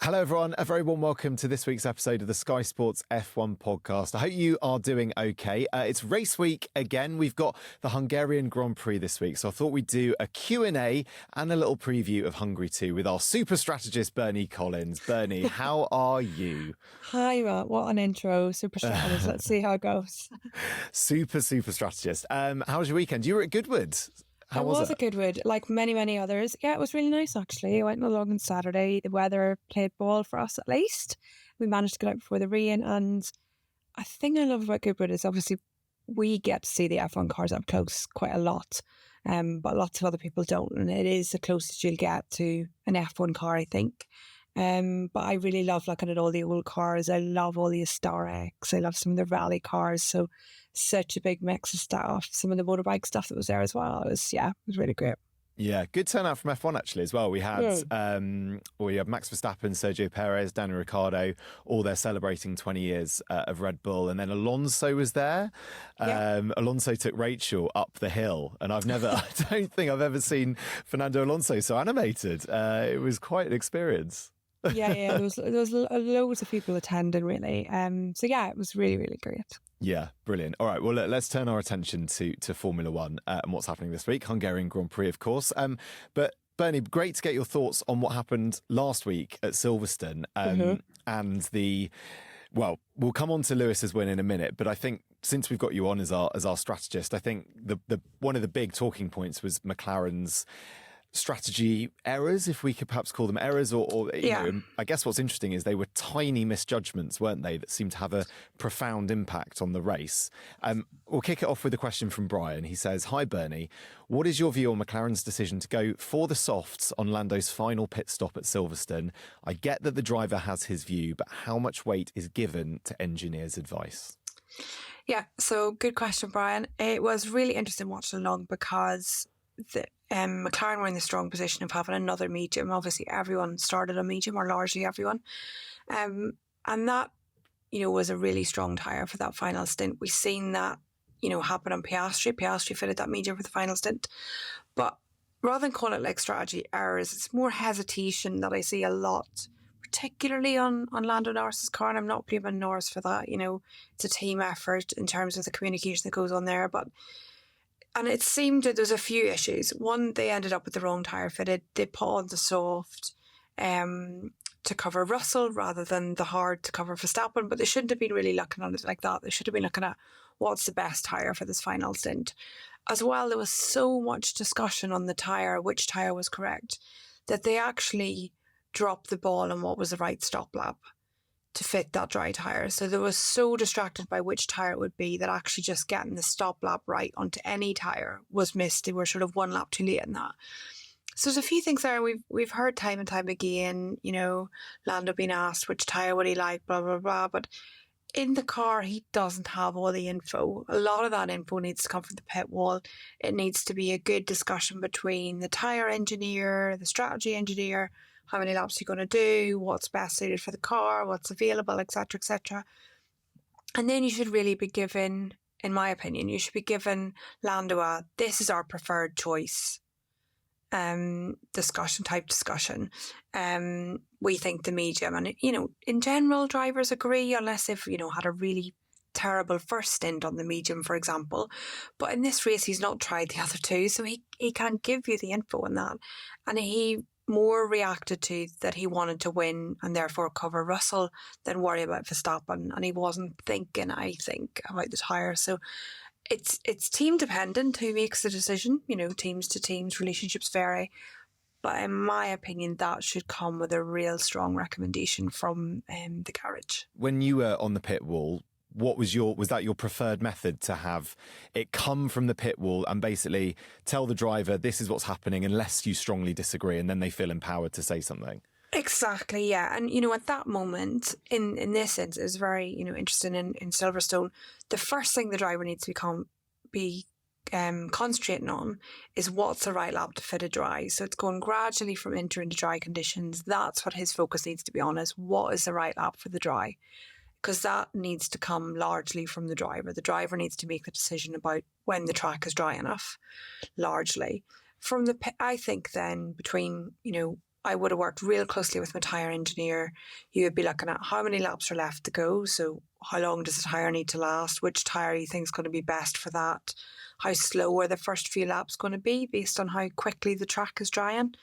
Hello, everyone. A very warm welcome to this week's episode of the Sky Sports F1 podcast. I hope you are doing okay. It's race week again. We've got the Hungarian Grand Prix this week, so I thought we'd do a Q&A and a little preview of Hungary 2 with our super strategist, Bernie Collins. Bernie, how are you? Hi, Matt. What an intro. Super strategist. Let's see how it goes. Super strategist. How was your weekend? You were at Goodwood. How was it? At Goodwood, like many others. Yeah, it was really nice, actually. I went along on Saturday. The weather played ball for us, at least. We managed to get out before the rain. And I think I love about Goodwood is obviously we get to see the F1 cars up close quite a lot. But lots of other people don't. And it is the closest you'll get to an F1 car, I think. But I really love looking at all the old cars. I love all the historics. I love some of the rally cars. So such a big mix of stuff. Some of the motorbike stuff that was there as well. It was really great. Yeah, good turnout from F1 actually as well. We had Max Verstappen, Sergio Perez, Daniel Ricciardo, all there celebrating 20 years of Red Bull. And then Alonso was there. Alonso took Rachel up the hill. And I don't think I've ever seen Fernando Alonso so animated. It was quite an experience. Yeah. There was loads of people attending, really. It was really great. Yeah, brilliant. All right, well, let's turn our attention to Formula One and what's happening this week. Hungarian Grand Prix, of course. But Bernie, great to get your thoughts on what happened last week at Silverstone and we'll come on to Lewis's win in a minute, but I think since we've got you on as our strategist, I think the one of the big talking points was McLaren's strategy errors, if we could perhaps call them errors, or you know, I guess what's interesting is they were tiny misjudgments, weren't they, that seemed to have a profound impact on the race. We'll kick it off with a question from Brian. He says, "Hi Bernie, what is your view on McLaren's decision to go for the softs on Lando's final pit stop at Silverstone? I get that the driver has his view, but how much weight is given to engineers' advice?" Yeah, so good question, Brian. It was really interesting watching along because McLaren were in the strong position of having another medium. Obviously, everyone started a medium, or largely everyone. And that, was a really strong tyre for that final stint. We've seen that, happen on Piastri. Piastri fitted that medium for the final stint. But rather than call it like strategy errors, it's more hesitation that I see a lot, particularly on Lando Norris's car. And I'm not blaming Norris for that. It's a team effort in terms of the communication that goes on there. And it seemed that there's a few issues. One, they ended up with the wrong tyre fitted. They put on the soft to cover Russell rather than the hard to cover Verstappen. But they shouldn't have been really looking at it like that. They should have been looking at what's the best tyre for this final stint. As well, there was so much discussion on the tyre, which tyre was correct, that they actually dropped the ball on what was the right stop lap to fit that dry tyre. So they were so distracted by which tyre it would be that actually just getting the stop lap right onto any tyre was missed. They were sort of one lap too late in that. So there's a few things there. We've heard time and time again, Lando being asked which tyre would he like, blah, blah, blah. But in the car, he doesn't have all the info. A lot of that info needs to come from the pit wall. It needs to be a good discussion between the tyre engineer, the strategy engineer, how many laps you're going to do, what's best suited for the car, what's available, etc., etc. And then you should really be given, in my opinion, Lando this is our preferred choice discussion. We think the medium, and in general, drivers agree unless they've had a really terrible first stint on the medium, for example. But in this race, he's not tried the other two, so he can't give you the info on that, and he more reacted to that he wanted to win and therefore cover Russell than worry about Verstappen, and he wasn't thinking, I think, about the tyre. So it's team dependent who makes the decision. Teams to teams, relationships vary, but in my opinion, that should come with a real strong recommendation from the garage. When you were on the pit wall, was that your preferred method, to have it come from the pit wall and basically tell the driver this is what's happening unless you strongly disagree, and then they feel empowered to say something? Exactly, yeah. And at that moment, in this sense, is very interesting in Silverstone. The first thing the driver needs to be concentrating on is what's the right lap to fit a dry. So it's going gradually from entering to dry conditions. That's what his focus needs to be on, is what is the right lap for the dry. Because that needs to come largely from the driver. The driver needs to make the decision about when the track is dry enough, largely. I think then between, I would have worked real closely with my tyre engineer. You would be looking at how many laps are left to go. So how long does the tyre need to last? Which tyre you think is going to be best for that? How slow are the first few laps going to be based on how quickly the track is drying?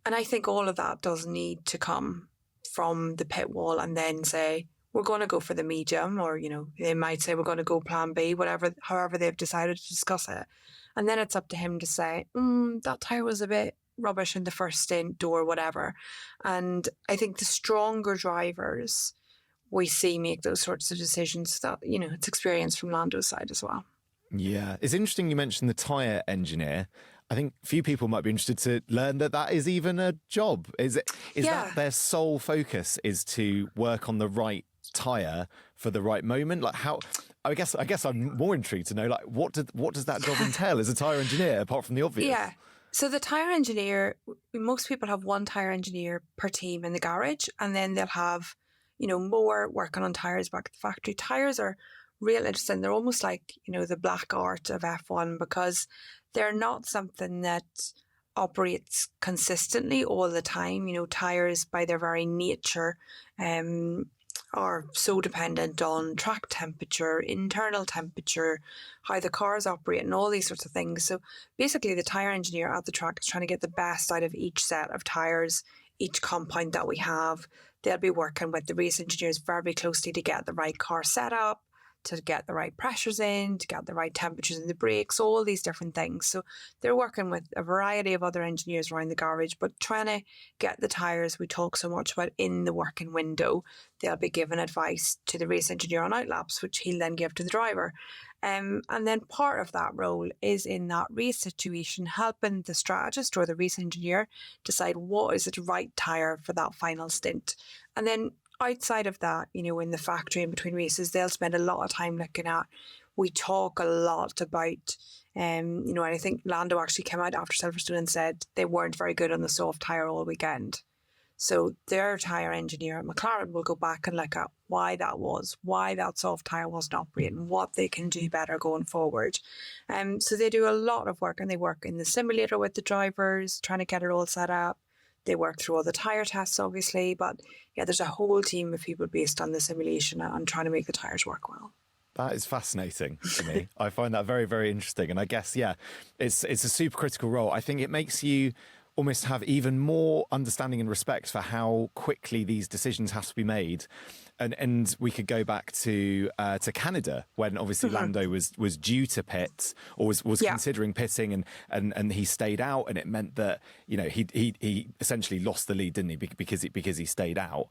And I think all of that does need to come from the pit wall and then say, we're going to go for the medium, or, they might say we're going to go plan B, however they've decided to discuss it. And then it's up to him to say, that tyre was a bit rubbish in the first stint or whatever. And I think the stronger drivers we see make those sorts of decisions. That, it's experience from Lando's side as well. Yeah. It's interesting you mentioned the tyre engineer. I think few people might be interested to learn that is even a job. Is that their sole focus, is to work on the right tyre for the right moment? Like how? I guess I'm more intrigued to know, like, what does that job entail as a tyre engineer, apart from the obvious? Yeah. So the tyre engineer, most people have one tyre engineer per team in the garage, and then they'll have, more working on tyres back at the factory. Tyres are real interesting. They're almost like, the black art of F1, because they're not something that operates consistently all the time. Tyres by their very nature are so dependent on track temperature, internal temperature, how the cars operate, and all these sorts of things. So basically the tyre engineer at the track is trying to get the best out of each set of tyres, each compound that we have. They'll be working with the race engineers very closely to get the right car set up, to get the right pressures in, to get the right temperatures in the brakes, all these different things. So they're working with a variety of other engineers around the garage, but trying to get the tyres we talk so much about in the working window. They'll be giving advice to the race engineer on outlaps, which he'll then give to the driver. And then part of that role is in that race situation, helping the strategist or the race engineer decide what is the right tyre for that final stint. And then outside of that, in the factory in between races, they'll spend a lot of time looking at, we talk a lot about, and I think Lando actually came out after Silverstone and said they weren't very good on the soft tyre all weekend. So their tyre engineer at McLaren will go back and look at why that soft tyre wasn't operating, what they can do better going forward. So they do a lot of work, and they work in the simulator with the drivers, trying to get it all set up. They work through all the tyre tests, obviously, but yeah, there's a whole team of people based on the simulation and trying to make the tyres work well. That is fascinating to me. I find that very, very interesting. And I guess, it's a super critical role. I think it makes you almost have even more understanding and respect for how quickly these decisions have to be made. And we could go back to Canada, when obviously Lando was due to pit, or was considering pitting, and he stayed out, and it meant that he essentially lost the lead, didn't he? Because he stayed out.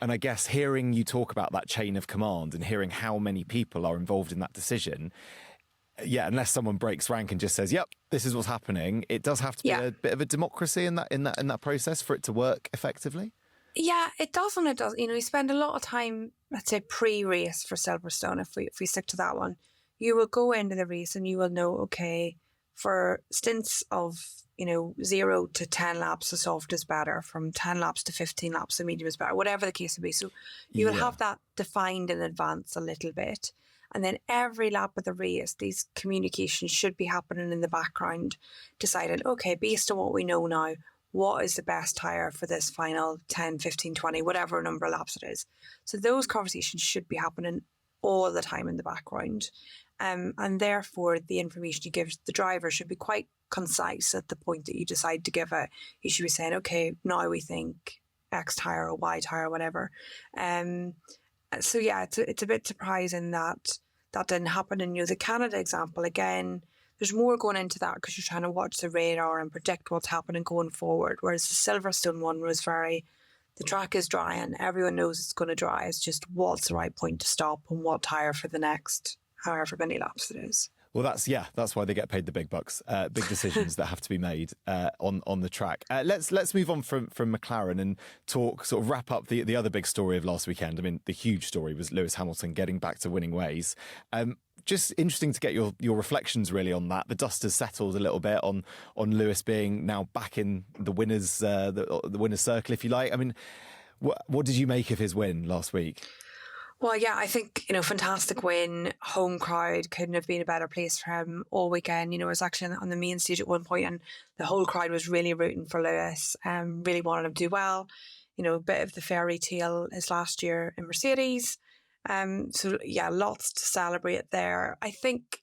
And I guess hearing you talk about that chain of command and hearing how many people are involved in that decision, unless someone breaks rank and just says, "Yep, this is what's happening," it does have to be a bit of a democracy in that process for it to work effectively. Yeah, it does, and it does. We spend a lot of time, let's say, pre-race for Silverstone. If we stick to that one, you will go into the race and you will know, okay, for stints of 0 to 10 laps, the soft is better. From 10 laps to 15 laps, the medium is better. Whatever the case may be. So you will have that defined in advance a little bit. And then every lap of the race, these communications should be happening in the background, deciding, okay, based on what we know now, what is the best tyre for this final 10, 15, 20, whatever number of laps it is. So those conversations should be happening all the time in the background. And therefore, the information you give the driver should be quite concise at the point that you decide to give it. You should be saying, okay, now we think X tyre or Y tyre or whatever. So yeah, it's a bit surprising that didn't happen. And the Canada example, again, there's more going into that because you're trying to watch the radar and predict what's happening going forward. Whereas the Silverstone one was the track is dry and everyone knows it's going to dry. It's just what's the right point to stop and what tyre for the next however many laps it is. Well, that's why they get paid the big bucks. Big decisions that have to be made on the track. Let's move on from McLaren and talk, sort of wrap up the other big story of last weekend. I mean, the huge story was Lewis Hamilton getting back to winning ways. Just interesting to get your reflections really on that. The dust has settled a little bit on Lewis being now back in the winners the winners circle, if you like. I mean, what did you make of his win last week? Well, yeah, I think, fantastic win. Home crowd couldn't have been a better place for him all weekend. It was actually on the main stage at one point, and the whole crowd was really rooting for Lewis, really wanted him to do well. A bit of the fairy tale his last year in Mercedes. So, yeah, lots to celebrate there. I think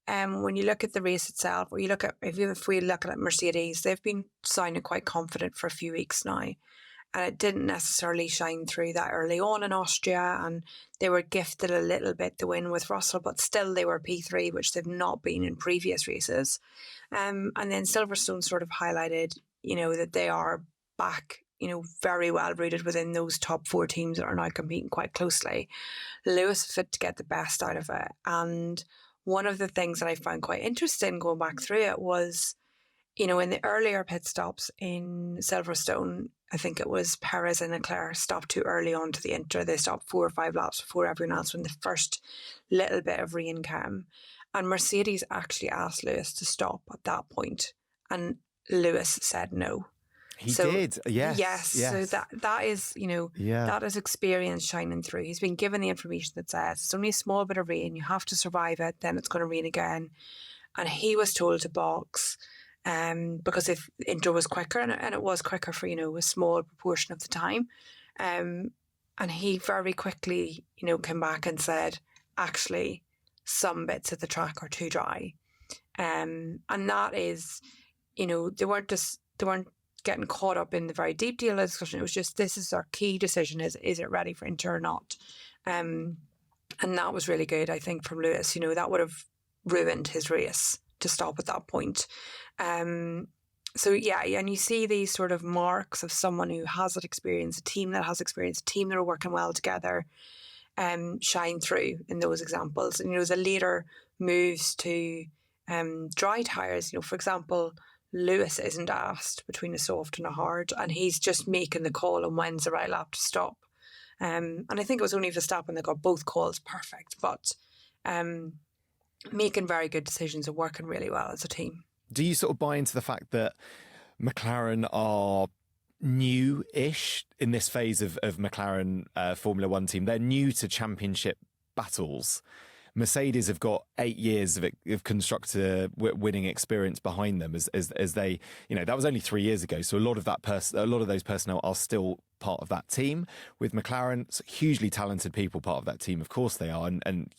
when you look at the race itself, or if we look at Mercedes, they've been sounding quite confident for a few weeks now. And it didn't necessarily shine through that early on in Austria, and they were gifted a little bit the win with Russell, but still they were P3, which they've not been in previous races. And then Silverstone sort of highlighted, that they are back, very well rooted within those top 4 teams that are now competing quite closely. Lewis fit to get the best out of it. And one of the things that I found quite interesting going back through it was, in the earlier pit stops in Silverstone, I think it was Perez and Leclerc stopped too early onto the Inter. They stopped 4 or 5 laps before everyone else when the first little bit of rain came. And Mercedes actually asked Lewis to stop at that point. And Lewis said no. He did, yes. Yes. So that is, that is experience shining through. He's been given the information that says it's only a small bit of rain. You have to survive it. Then it's going to rain again. And he was told to box. Because if Inter was quicker, and it was quicker for, a small proportion of the time. And he very quickly, came back and said, actually, some bits of the track are too dry. And that is, they weren't getting caught up in the very deep deal of the discussion. It was just, this is our key decision. Is it ready for Inter or not? And that was really good, I think, from Lewis. That would have ruined his race to stop at that point. So yeah, and you see these sort of marks of someone who has that experience, a team that has experience, a team that are working well together, shine through in those examples. And as a leader moves to dry tyres, for example, Lewis isn't asked between a soft and a hard, and he's just making the call on when's the right lap to stop. And I think it was only Verstappen that got both calls perfect, but making very good decisions and working really well as a team. Do you sort of buy into the fact that McLaren are new-ish in this phase of McLaren Formula One team? They're new to championship battles. Mercedes have got 8 years of constructor winning experience behind them as they, that was only 3 years ago. So a lot of those personnel are still part of that team. With McLaren, hugely talented people part of that team. Of course they are. And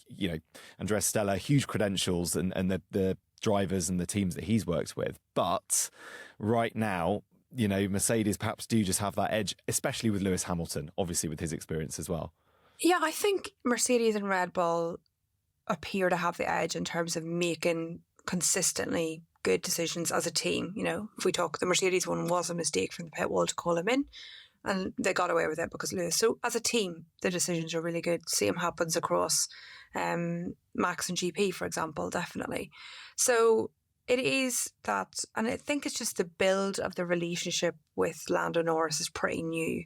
Andrea Stella, huge credentials and the drivers and the teams that he's worked with. But right now, Mercedes perhaps do just have that edge, especially with Lewis Hamilton, obviously with his experience as well. Yeah, I think Mercedes and Red Bull appear to have the edge in terms of making consistently good decisions as a team. If we talk, the Mercedes one was a mistake from the pit wall to call him in, and they got away with it because Lewis. So as a team, the decisions are really good. Same happens across Max and GP, for example, definitely. So it is that, and I think it's just the build of the relationship with Lando Norris is pretty new.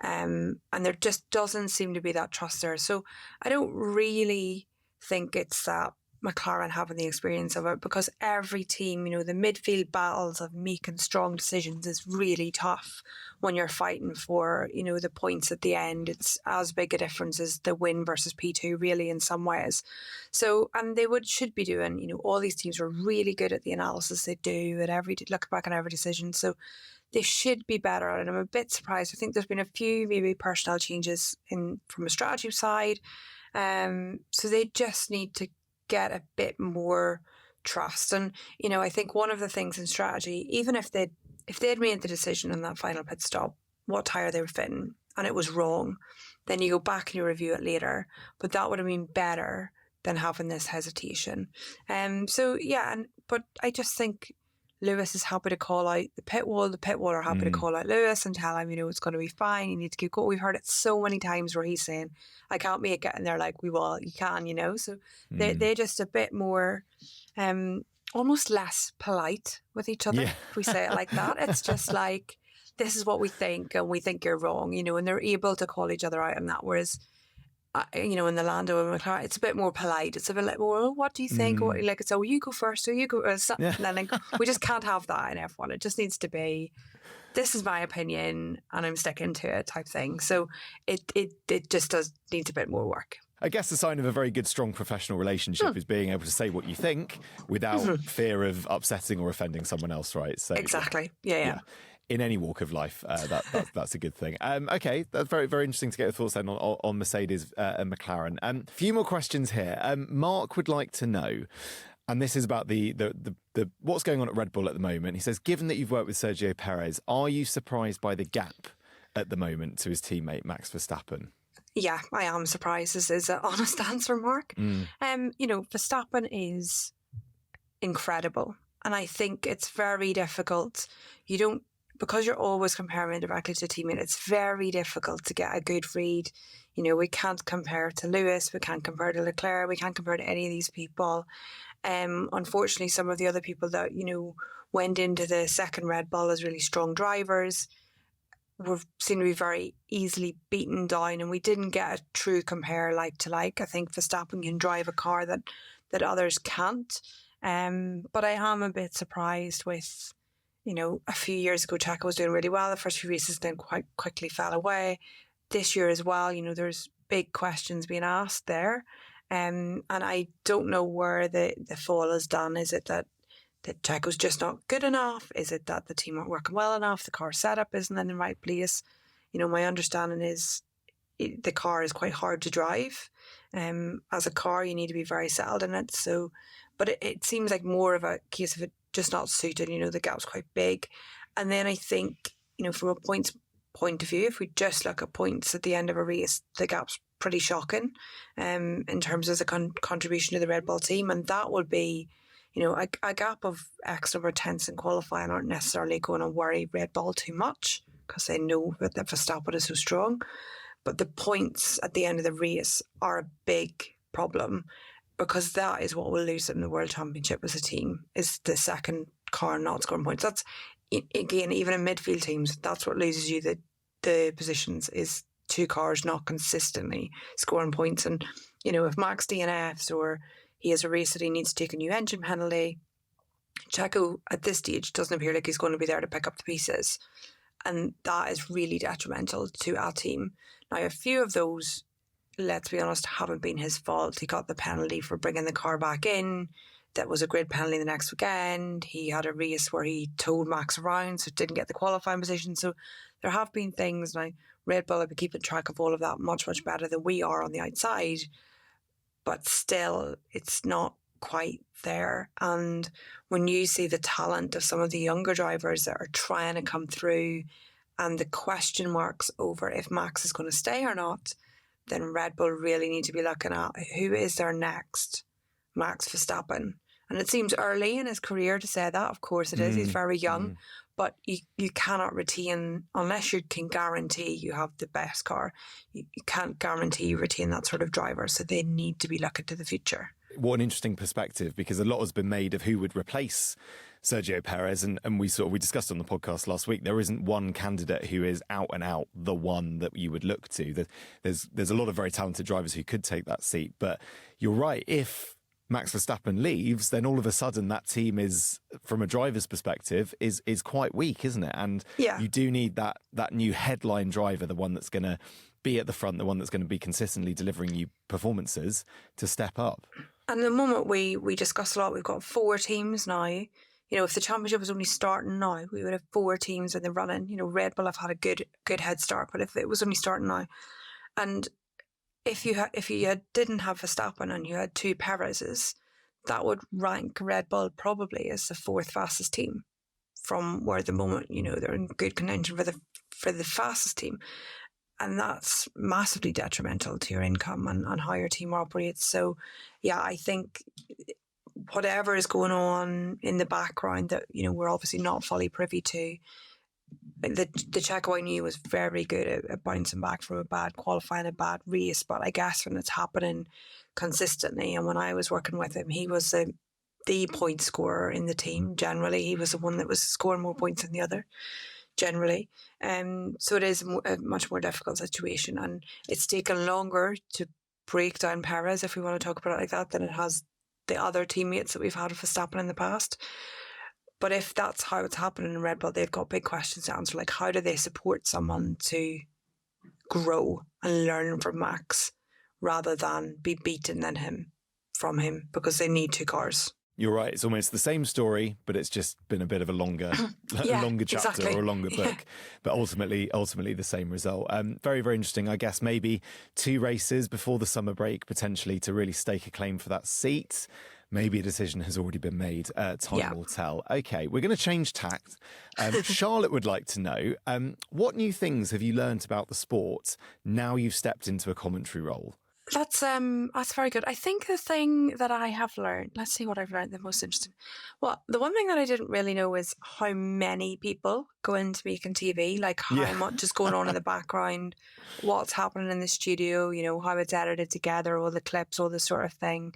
And there just doesn't seem to be that trust there. So I don't really think it's that McLaren having the experience of it, because every team, the midfield battles of making strong decisions is really tough when you're fighting for, the points at the end. It's as big a difference as the win versus P2 really in some ways. So, and they should be doing, all these teams are really good at the analysis they do at look back on every decision. So they should be better at it. I'm a bit surprised. I think there's been a few maybe personnel changes from a strategy side. So they just need to get a bit more trust. And, I think one of the things in strategy, even if they'd made the decision on that final pit stop, what tyre they were fitting, and it was wrong, then you go back and you review it later. But that would have been better than having this hesitation. But I just think Lewis is happy to call out the pit wall. The pit wall are happy to call out Lewis and tell him, it's going to be fine. You need to keep going. We've heard it so many times where he's saying, I can't make it. And they're like, we will, you can, So they're just a bit more, almost less polite with each other, if we say it like that. It's just like, this is what we think and we think you're wrong, and they're able to call each other out on that. Whereas in the Lando and McLaren, it's a bit more polite. It's a bit like, well, what do you think? Or like, so you go first, or you go. Yeah. And then like, we just can't have that in F1. It just needs to be, this is my opinion, and I'm sticking to it type thing. So it just needs a bit more work. I guess the sign of a very good, strong professional relationship is being able to say what you think without fear of upsetting or offending someone else, right? So Exactly. Yeah. In any walk of life, that's a good thing. Okay, that's very, very interesting to get your thoughts then on Mercedes and McLaren. A few more questions here. Mark would like to know, and this is about the what's going on at Red Bull at the moment. He says, given that you've worked with Sergio Perez, are you surprised by the gap at the moment to his teammate Max Verstappen? Yeah, I am surprised. This is an honest answer, Mark. Verstappen is incredible, and I think it's very difficult. Because you're always comparing directly to a teammate, it's very difficult to get a good read. We can't compare to Lewis, we can't compare to Leclerc, we can't compare to any of these people. Unfortunately, some of the other people that, went into the second Red Bull as really strong drivers were seen to be very easily beaten down, and we didn't get a true compare like to like. I think Verstappen can drive a car that others can't. But I am a bit surprised with, a few years ago, Checo was doing really well. The first few races then quite quickly fell away. This year as well, there's big questions being asked there. And I don't know where the fall is done. Is it that Checo's just not good enough? Is it that the team aren't working well enough? The car setup isn't in the right place? My understanding is the car is quite hard to drive. As a car, you need to be very settled in it. So, but it seems like more of a case of it just not suited. The gap's quite big. And then I think, from a points point of view, if we just look at points at the end of a race, the gap's pretty shocking in terms of the contribution to the Red Bull team. And that would be, a gap of X number of tenths in qualifying aren't necessarily going to worry Red Bull too much because they know that Verstappen is so strong. But the points at the end of the race are a big problem, because that is what will lose them the World Championship as a team, is the second car not scoring points. That's, again, even in midfield teams, that's what loses you the positions, is two cars not consistently scoring points. And, if Max DNFs or he has a race that he needs to take a new engine penalty, Checo at this stage doesn't appear like he's going to be there to pick up the pieces. And that is really detrimental to our team. Now, a few of those, let's be honest, haven't been his fault. He got the penalty for bringing the car back in. That was a grid penalty the next weekend. He had a race where he towed Max around, so didn't get the qualifying position. So there have been things. Now, Red Bull have been keeping track of all of that much, much better than we are on the outside. But still, it's not quite there. And when you see the talent of some of the younger drivers that are trying to come through, and the question marks over if Max is going to stay or not, then Red Bull really need to be looking at who is their next Max Verstappen. And it seems early in his career to say that. Of course it is. He's very young. But you cannot retain, unless you can guarantee you have the best car, you can't guarantee you retain that sort of driver. So they need to be looking to the future. What an interesting perspective, because a lot has been made of who would replace Sergio Perez, and we discussed on the podcast last week. There isn't one candidate who is out and out the one that you would look to. There's a lot of very talented drivers who could take that seat, but you're right. If Max Verstappen leaves, then all of a sudden that team is, from a driver's perspective, is quite weak, isn't it? And you do need that new headline driver, the one that's going to be at the front, the one that's going to be consistently delivering you performances, to step up. And the moment we discuss a lot, we've got 4 teams now. If the championship was only starting now, we would have 4 teams in the running. Red Bull have had a good head start, but if it was only starting now, and if you didn't have Verstappen and you had 2 Perez's, that would rank Red Bull probably as the 4th fastest team, from where at the moment they're in good contention for the fastest team. And that's massively detrimental to your income and how your team operates. So, yeah, I think whatever is going on in the background that, we're obviously not fully privy to, the Checo I knew was very good at bouncing back from a bad qualifying, a bad race. But I guess when it's happening consistently, and when I was working with him, he was the point scorer in the team generally. He was the one that was scoring more points than the other, generally. So it is a much more difficult situation, and it's taken longer to break down Perez, if we want to talk about it like that, than it has the other teammates that we've had of Verstappen in the past. But if that's how it's happening in Red Bull, they've got big questions to answer. Like, how do they support someone to grow and learn from Max rather than be beaten from him because they need two cars? You're right. It's almost the same story, but it's just been a bit of a longer, longer chapter exactly. or a longer book. Yeah. But ultimately the same result. Very, very interesting. I guess maybe 2 races before the summer break, potentially to really stake a claim for that seat. Maybe a decision has already been made. Time will tell. Okay, we're going to change tact. Charlotte would like to know, what new things have you learnt about the sport now you've stepped into a commentary role? That's very good. I think the thing that I have learned, let's see what I've learned the most interesting. Well, the one thing that I didn't really know is how many people go into making TV, like how much is going on in the background, what's happening in the studio, you know, how it's edited together, all the clips, all this sort of thing.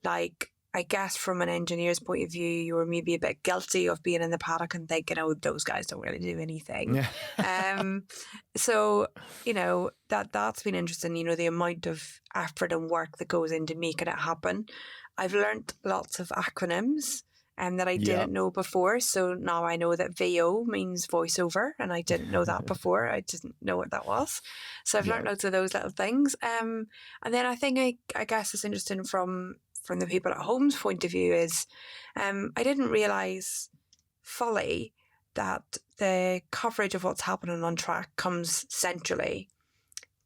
Like, I guess from an engineer's point of view, you were maybe a bit guilty of being in the paddock and thinking, oh, those guys don't really do anything. So, you know, that's been interesting, you know, the amount of effort and work that goes into making it happen. I've learnt lots of acronyms that I didn't know before. So now I know that VO means voiceover, and I didn't know that before. I didn't know what that was. So I've learnt loads of those little things. And then I think, I guess it's interesting from the people at home's point of view is I didn't realise fully that the coverage of what's happening on track comes centrally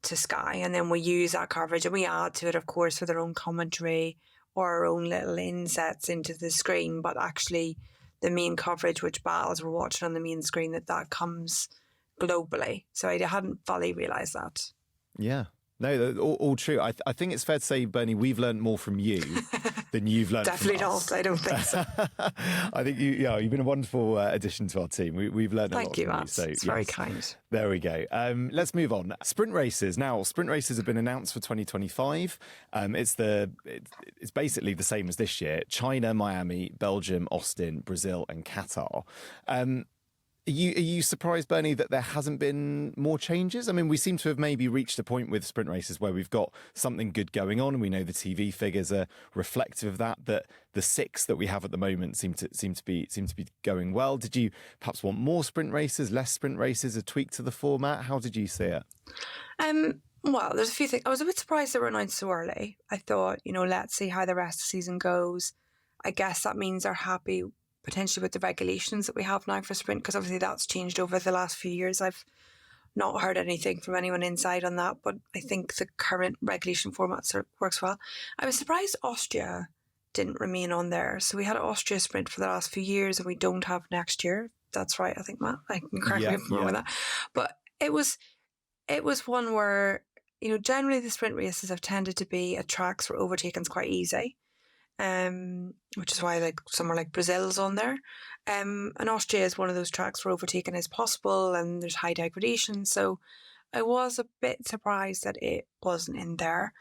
to Sky, and then we use that coverage and we add to it, of course, with our own commentary or our own little insets into the screen. But actually the main coverage, which battles we're watching on the main screen, that comes globally. So I hadn't fully realised that. Yeah. No, all true. I think it's fair to say, Bernie, we've learned more from you than you've learned Definitely from us. not. I don't think so. I think you've been a wonderful addition to our team. We've learned a lot Thank you, from Matt. you. So, it's very kind. There we go. Let's move on. Sprint races. Now, sprint races have been announced for 2025. It's basically the same as this year. China, Miami, Belgium, Austin, Brazil and Qatar. Are you surprised, Bernie, that there hasn't been more changes? I mean, we seem to have maybe reached a point with sprint races where we've got something good going on, and we know the TV figures are reflective of that. That the 6 that we have at the moment seem to be going well. Did you perhaps want more sprint races, less sprint races, a tweak to the format? How did you see it? Well, there's a few things. I was a bit surprised they were announced so early. I thought, you know, let's see how the rest of the season goes. I guess that means they're happy potentially with the regulations that we have now for sprint, because obviously that's changed over the last few years. I've not heard anything from anyone inside on that, but I think the current regulation format works well. I was surprised Austria didn't remain on there. So we had Austria sprint for the last few years, and we don't have next year. That's right, I think, Matt. I can correct me if I'm wrong with that. But it was one where, you know, generally the sprint races have tended to be at tracks where overtaking's quite easy. Which is why like somewhere like Brazil's on there. And Austria is one of those tracks where overtaking is possible and there's high degradation. So I was a bit surprised that it wasn't in there.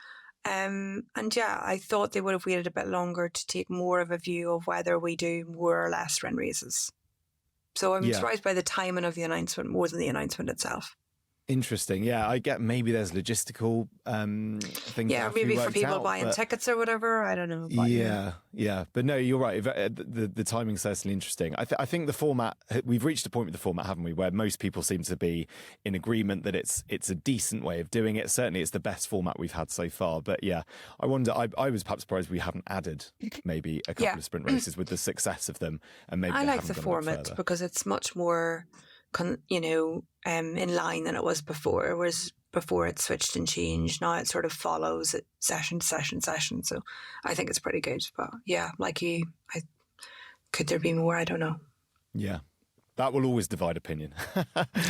And yeah, I thought they would have waited a bit longer to take more of a view of whether we do more or less sprint races. So I'm surprised by the timing of the announcement more than the announcement itself. Interesting. Yeah, I get maybe there's logistical things. Yeah, maybe for people buying tickets or whatever. I don't know. But yeah. But no, you're right. The timing's certainly interesting. I think the format, we've reached a point with the format, haven't we, where most people seem to be in agreement that it's a decent way of doing it. Certainly it's the best format we've had so far. But yeah, I wonder, I was perhaps surprised we haven't added maybe a couple of sprint races with the success of them. And maybe I like the format because it's much more in line than it was before. Whereas before it switched and changed, now it sort of follows it session to session. So I think it's pretty good. But yeah, like you, could there be more? I don't know. Yeah. That will always divide opinion.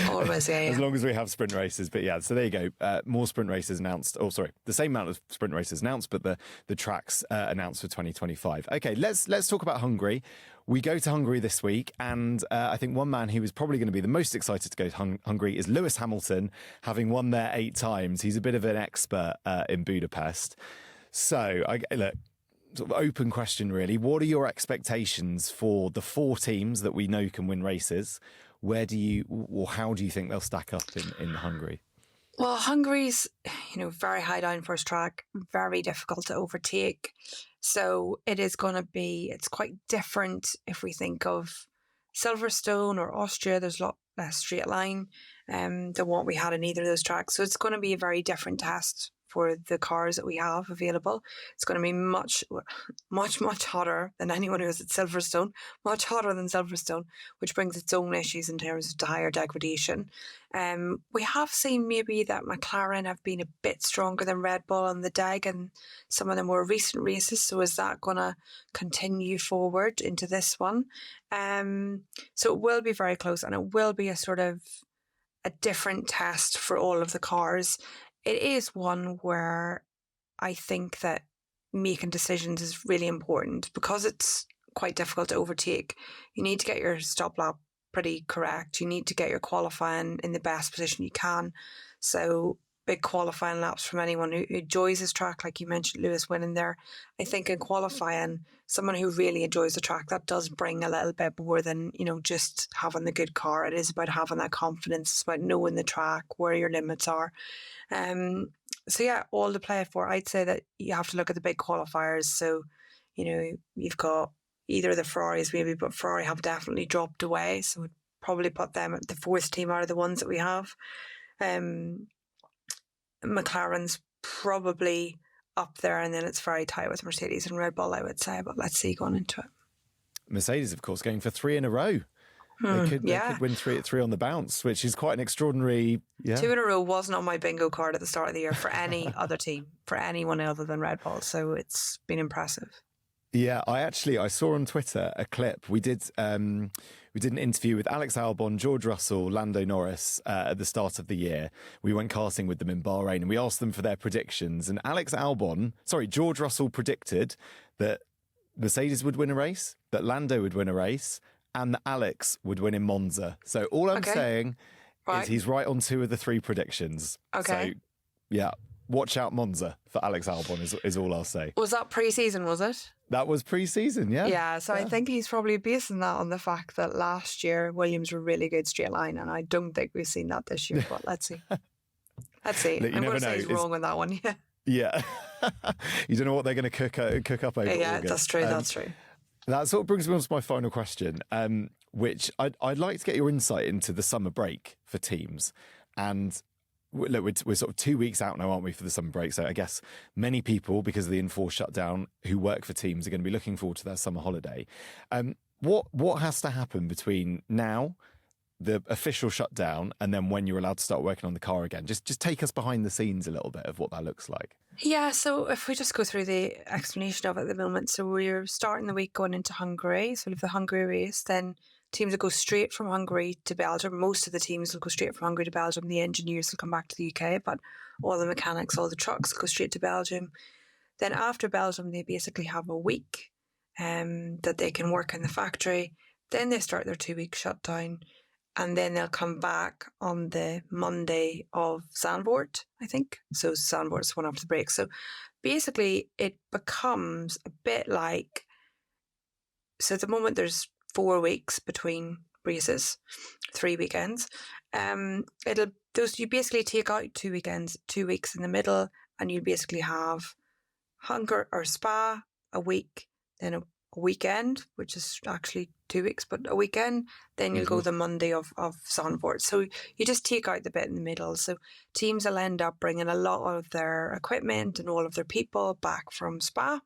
Always, yeah. As long as we have sprint races. But yeah, so there you go. More sprint races announced. Oh, sorry. The same amount of sprint races announced, but the tracks announced for 2025. Okay, let's talk about Hungary. We go to Hungary this week, and I think one man who is probably going to be the most excited to go to Hungary is Lewis Hamilton, having won there 8 times. He's a bit of an expert in Budapest. So, look, sort of open question, really. What are your expectations for the 4 teams that we know can win races? How do you think they'll stack up in Hungary? Well, Hungary's, very high downforce track, very difficult to overtake. So it is going to be, it's quite different if we think of Silverstone or Austria. There's a lot less straight line than what we had in either of those tracks. So it's going to be a very different test for the cars that we have available. It's going to be much, much, much hotter than anyone who is at Silverstone, much hotter than Silverstone, which brings its own issues in terms of tire degradation. We have seen maybe that McLaren have been a bit stronger than Red Bull on the deg in some of the more recent races. So is that going to continue forward into this one? So it will be very close, and it will be a sort of a different test for all of the cars. It is one where I think that making decisions is really important because it's quite difficult to overtake. You need to get your stop lap pretty correct. You need to get your qualifying in the best position you can. So big qualifying laps from anyone who enjoys this track, like you mentioned Lewis winning there. I think in qualifying, someone who really enjoys the track, that does bring a little bit more than, just having the good car. It is about having that confidence. It's about knowing the track, where your limits are. So yeah, all to play for. I'd say that you have to look at the big qualifiers. So, you've got either the Ferraris maybe, but Ferrari have definitely dropped away. So we'd probably put them at the fourth team out of the ones that we have. McLaren's probably up there, and then it's very tight with Mercedes and Red Bull, I would say. But let's see going into it. Mercedes, of course, going for 3 in a row. They could win three on the bounce, which is quite an extraordinary. Yeah. 2 in a row wasn't on my bingo card at the start of the year for any other team, for anyone other than Red Bull. So it's been impressive. Yeah, I saw on Twitter a clip. We did an interview with Alex Albon, George Russell, Lando Norris at the start of the year. We went karting with them in Bahrain, and we asked them for their predictions. And George Russell predicted that Mercedes would win a race, that Lando would win a race, and that Alex would win in Monza. So all I'm saying is he's right on 2 of the 3 predictions. Okay. So, yeah, watch out Monza for Alex Albon is all I'll say. Was that pre-season, was it? That was pre-season, yeah. Yeah, so I think he's probably basing that on the fact that last year Williams were really good straight line, and I don't think we've seen that this year, but let's see. Let's see. Look, I'm going to say he's wrong on that one, yeah. Yeah. You don't know what they're going to cook up over Yeah, August. that's true, that's true. That sort of brings me on to my final question, which I'd like to get your insight into the summer break for teams. And look, we're sort of 2 weeks out now, aren't we, for the summer break? So I guess many people, because of the enforced shutdown, who work for teams are going to be looking forward to their summer holiday. What has to happen between now, the official shutdown, and then when you're allowed to start working on the car again? Just take us behind the scenes a little bit of what that looks like. Yeah, so if we just go through the explanation of it at the moment. So we're starting the week going into Hungary. So we have the Hungary race, then teams will go straight from Hungary to Belgium. Most of the teams will go straight from Hungary to Belgium. The engineers will come back to the UK, but all the mechanics, all the trucks go straight to Belgium. Then after Belgium, they basically have a week that they can work in the factory. Then they start their 2-week shutdown, and then they'll come back on the Monday of Zandvoort, I think. So Zandvoort's one after the break. So basically it becomes a bit like, so at the moment there's 4 weeks between races, 3 weekends. You basically take out 2 weekends, 2 weeks in the middle, and you basically have Hungary or Spa a week, then a weekend, which is actually 2 weeks, but a weekend, then you'll go the Monday of Zandvoort. So you just take out the bit in the middle. So teams will end up bringing a lot of their equipment and all of their people back from Spa.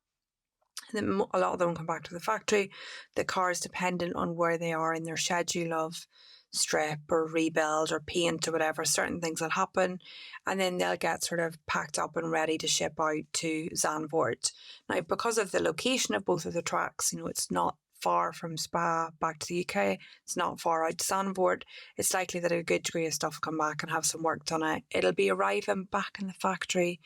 And then a lot of them come back to the factory. The car is dependent on where they are in their schedule of strip or rebuild or paint or whatever. Certain things will happen, and then they'll get sort of packed up and ready to ship out to Zandvoort. Now, because of the location of both of the tracks, it's not far from Spa back to the UK. It's not far out to Zandvoort. It's likely that a good degree of stuff will come back and have some work done out. It'll be arriving back in the factory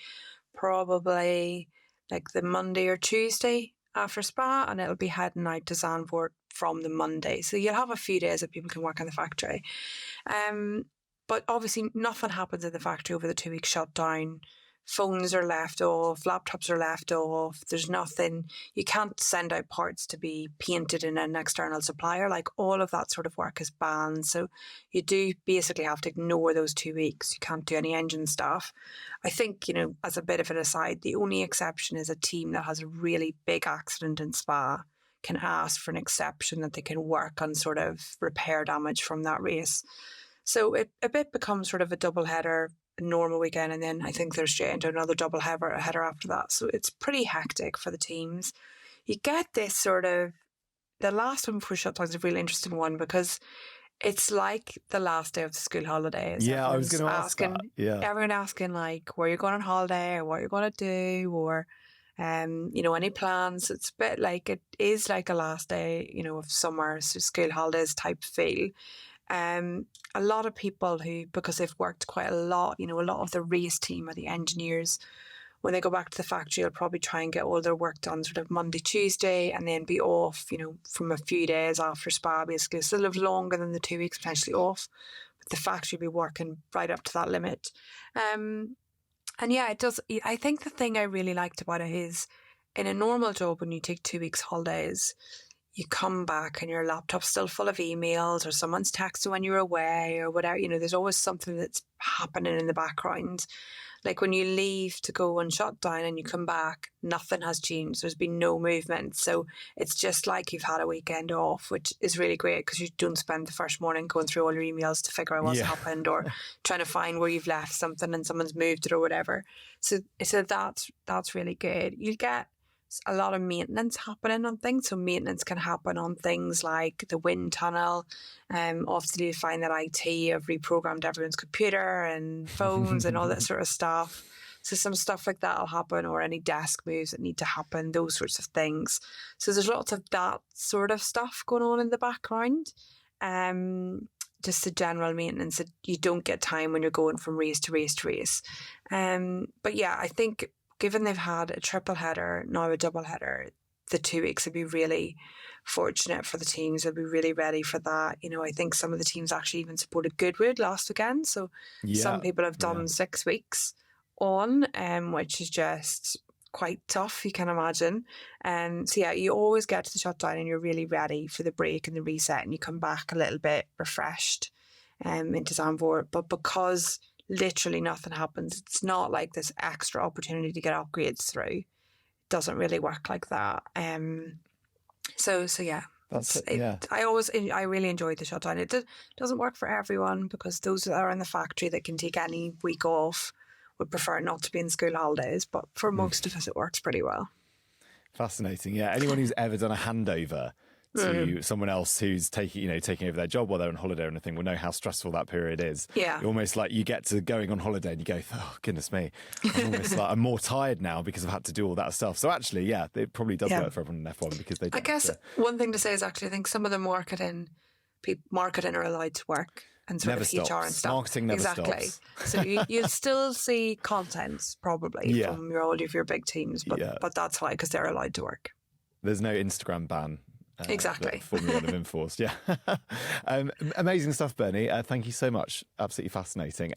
probably like the Monday or Tuesday after Spa, and it'll be heading out to Zandvoort from the Monday. So you'll have a few days that people can work in the factory. But obviously nothing happens in the factory over the 2 week shutdown. phones are left off, laptops are left off. There's nothing, you can't send out parts to be painted in an external supplier. Like all of that sort of work is banned. So you do basically have to ignore those 2 weeks. You can't do any engine stuff. I think, as a bit of an aside, the only exception is a team that has a really big accident in Spa can ask for an exception that they can work on sort of repair damage from that race. So it a bit becomes sort of a double header, a normal weekend, and then I think they're straight into another double header after that. So it's pretty hectic for the teams. You get this sort of, the last one before shutdown is a really interesting one because it's like the last day of the school holidays. Yeah, I was going to ask that. Yeah. Everyone asking like where you're going on holiday or what you're going to do or any plans. It's a bit like, it is like a last day, of summer, so school holidays type feel. A lot of people who, because they've worked quite a lot, a lot of the race team or the engineers, when they go back to the factory, will probably try and get all their work done sort of Monday, Tuesday, and then be off, from a few days after Spa, basically. So they'll have longer than the 2 weeks potentially off, but the factory will be working right up to that limit. And yeah, it does. I think the thing I really liked about it is, in a normal job, when you take 2 weeks holidays, you come back and your laptop's still full of emails or someone's texting when you're away or whatever. There's always something that's happening in the background. Like when you leave to go on shutdown and you come back, nothing has changed. There's been no movement. So it's just like you've had a weekend off, which is really great because you don't spend the first morning going through all your emails to figure out what's happened or trying to find where you've left something and someone's moved it or whatever. So that's really good. You get a lot of maintenance happening on things. So maintenance can happen on things like the wind tunnel. Obviously you find that IT have reprogrammed everyone's computer and phones and all that sort of stuff. So some stuff like that will happen, or any desk moves that need to happen, those sorts of things. So there's lots of that sort of stuff going on in the background. Just the general maintenance that you don't get time when you're going from race to race to race. But yeah, I think given they've had a triple header, now a double header, the 2 weeks would be really fortunate for the teams. They'll be really ready for that. I think some of the teams actually even supported Goodwood last weekend. So some people have done 6 weeks on, which is just quite tough, you can imagine. So yeah, you always get to the shutdown and you're really ready for the break and the reset, and you come back a little bit refreshed into Zandvoort. But because literally nothing happens, it's not like this extra opportunity to get upgrades through. It doesn't really work like that. So yeah, I really enjoyed the shutdown. It doesn't work for everyone because those that are in the factory that can take any week off would prefer not to be in school holidays, but for most of us it works pretty well. Fascinating. Yeah, anyone who's ever done a handover to someone else who's taking over their job while they're on holiday or anything will know how stressful that period is. Yeah. You're almost like you get to going on holiday and you go, oh, goodness me. I'm almost like I'm more tired now because I've had to do all that stuff. So actually, yeah, it probably does work for everyone in F1 because they do. I guess one thing to say is actually I think some of the marketing are allowed to work and sort never of stops. HR and stuff. Marketing never stops. So you'll still see content probably from all of your big teams, but that's why, because they're allowed to work. There's no Instagram ban. Exactly. Formula One have enforced, yeah. Amazing stuff, Bernie. Thank you so much. Absolutely fascinating.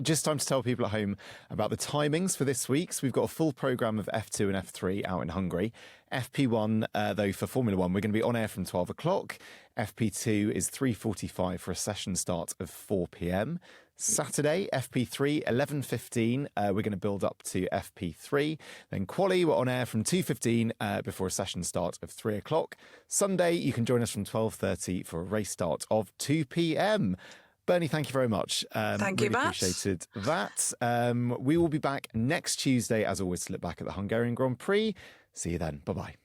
Just time to tell people at home about the timings for this week. So we've got a full programme of F2 and F3 out in Hungary. FP1, though, for Formula One, we're going to be on air from 12 o'clock. FP2 is 3:45 for a session start of 4 p.m. Saturday, FP3, 11:15. We're going to build up to FP3. Then Quali, we're on air from 2:15 before a session start of 3 o'clock. Sunday, you can join us from 12:30 for a race start of 2 p.m. Bernie, thank you very much. Thank you, Matt. Appreciated that. We will be back next Tuesday, as always, to look back at the Hungarian Grand Prix. See you then. Bye-bye.